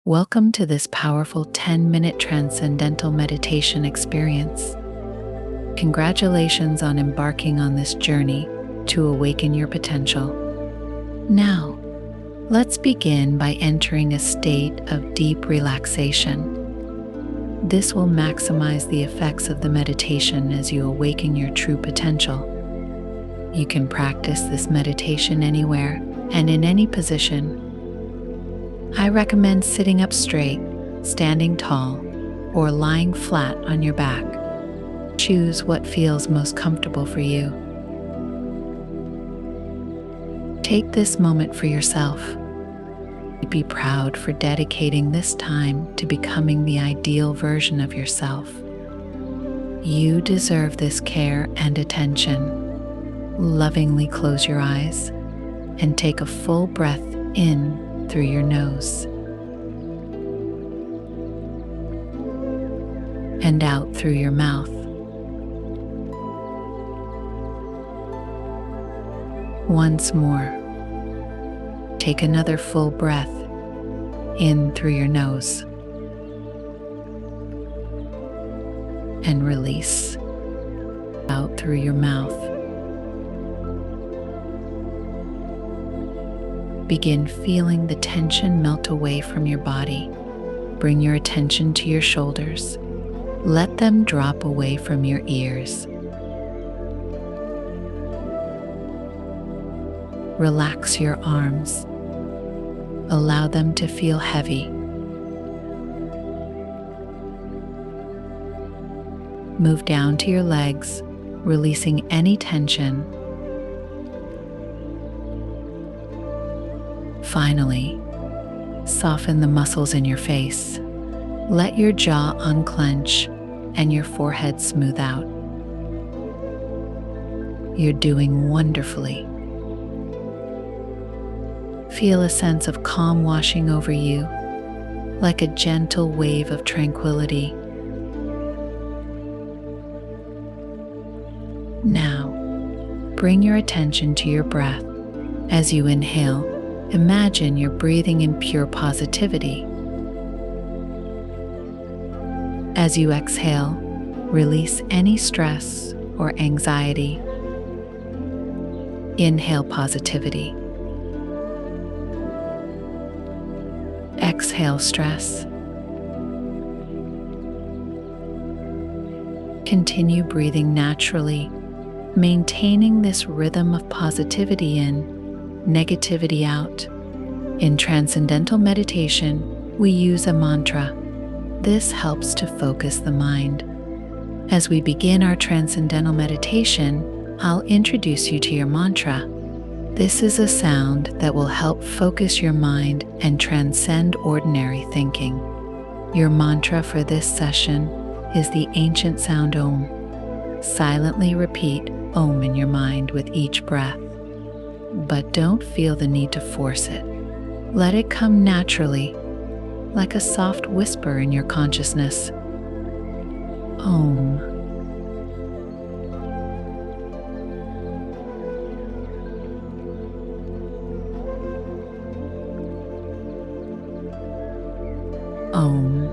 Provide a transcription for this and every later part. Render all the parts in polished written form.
Welcome to this powerful 10-minute transcendental meditation experience. Congratulations on embarking on this journey to awaken your potential. Now, let's begin by entering a state of deep relaxation. This will maximize the effects of the meditation as you awaken your true potential. You can practice this meditation anywhere and in any position. I recommend sitting up straight, standing tall, or lying flat on your back. Choose what feels most comfortable for you. Take this moment for yourself. Be proud for dedicating this time to becoming the ideal version of yourself. You deserve this care and attention. Lovingly close your eyes and take a full breath in through your nose and out through your mouth. Once more, take another full breath in through your nose and release out through your mouth. Begin feeling the tension melt away from your body. Bring your attention to your shoulders. Let them drop away from your ears. Relax your arms. Allow them to feel heavy. Move down to your legs, releasing any tension. Finally, soften the muscles in your face. Let your jaw unclench and your forehead smooth out. You're doing wonderfully. Feel a sense of calm washing over you, like a gentle wave of tranquility. Now, bring your attention to your breath. As you inhale, imagine you're breathing in pure positivity. As you exhale, release any stress or anxiety. Inhale positivity. Exhale stress. Continue breathing naturally, maintaining this rhythm of positivity in, negativity out. In Transcendental Meditation, we use a mantra. This helps to focus the mind. As we begin our Transcendental Meditation, I'll introduce you to your mantra. This is a sound that will help focus your mind and transcend ordinary thinking. Your mantra for this session is the ancient sound Om. Silently repeat Om in your mind with each breath. But don't feel the need to force it. Let it come naturally, like a soft whisper in your consciousness. Om. Om.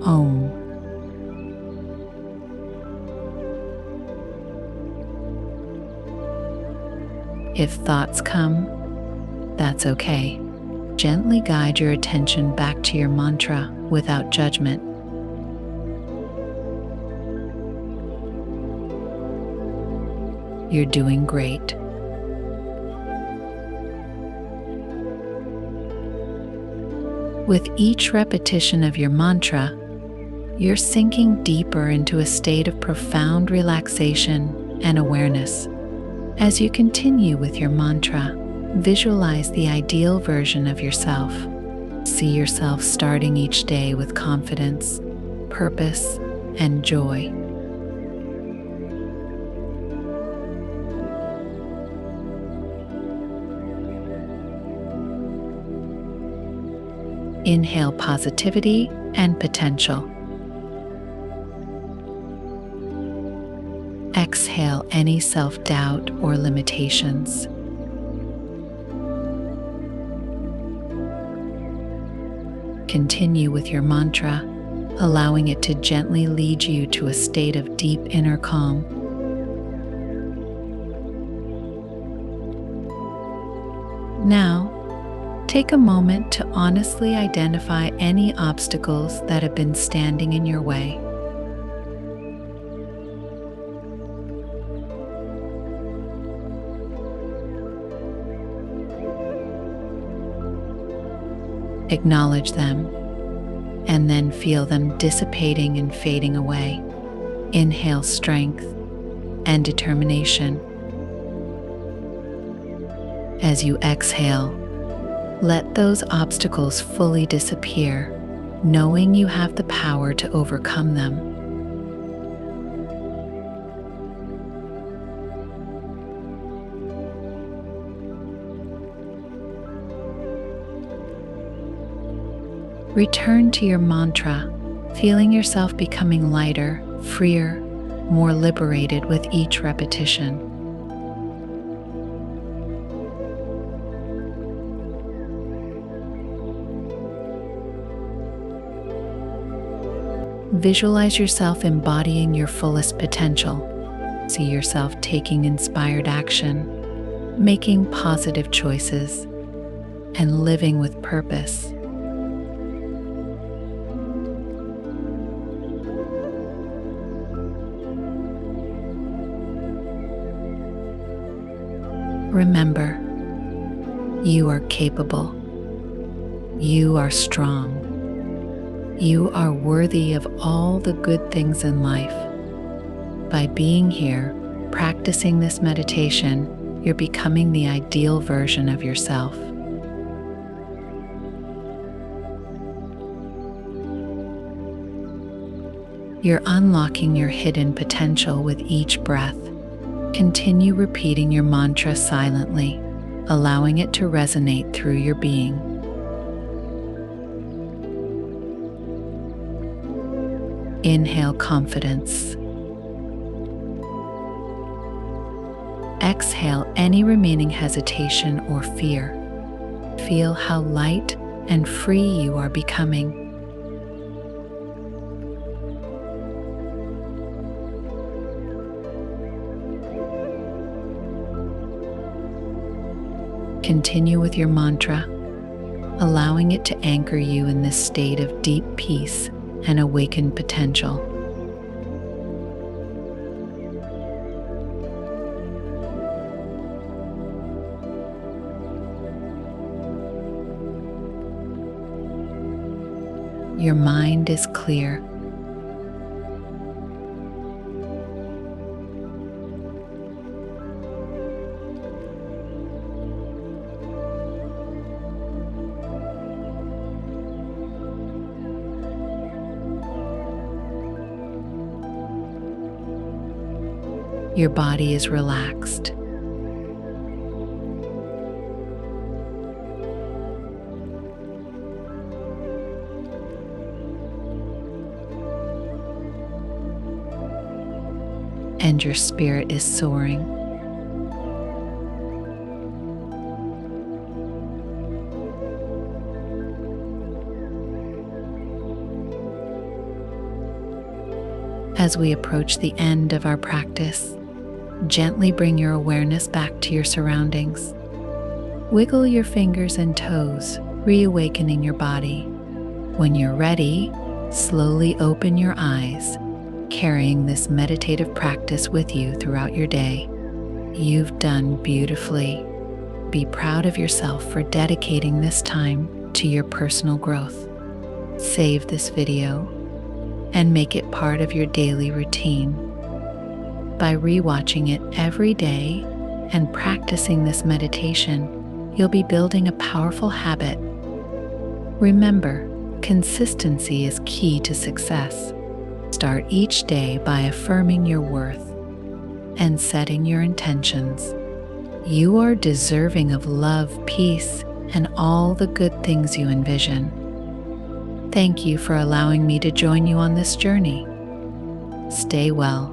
Om. If thoughts come, that's okay. Gently guide your attention back to your mantra without judgment. You're doing great. With each repetition of your mantra, you're sinking deeper into a state of profound relaxation and awareness. As you continue with your mantra, visualize the ideal version of yourself. See yourself starting each day with confidence, purpose, and joy. Inhale positivity and potential. Exhale any self-doubt or limitations. Continue with your mantra, allowing it to gently lead you to a state of deep inner calm. Now, take a moment to honestly identify any obstacles that have been standing in your way. Acknowledge them, and then feel them dissipating and fading away. Inhale strength and determination. As you exhale, let those obstacles fully disappear, knowing you have the power to overcome them. Return to your mantra, feeling yourself becoming lighter, freer, more liberated with each repetition. Visualize yourself embodying your fullest potential. See yourself taking inspired action, making positive choices, and living with purpose. Remember, you are capable. You are strong. You are worthy of all the good things in life. By being here, practicing this meditation, you're becoming the ideal version of yourself. You're unlocking your hidden potential with each breath. Continue repeating your mantra silently, allowing it to resonate through your being. Inhale confidence. Exhale any remaining hesitation or fear. Feel how light and free you are becoming. Continue with your mantra, allowing it to anchor you in this state of deep peace and awakened potential. Your mind is clear. Your body is relaxed. And your spirit is soaring. As we approach the end of our practice, gently bring your awareness back to your surroundings. Wiggle your fingers and toes, reawakening your body. When you're ready, slowly open your eyes, carrying this meditative practice with you throughout your day. You've done beautifully. Be proud of yourself for dedicating this time to your personal growth. Save this video and make it part of your daily routine. By rewatching it every day and practicing this meditation, you'll be building a powerful habit. Remember, consistency is key to success. Start each day by affirming your worth and setting your intentions. You are deserving of love, peace, and all the good things you envision. Thank you for allowing me to join you on this journey. Stay well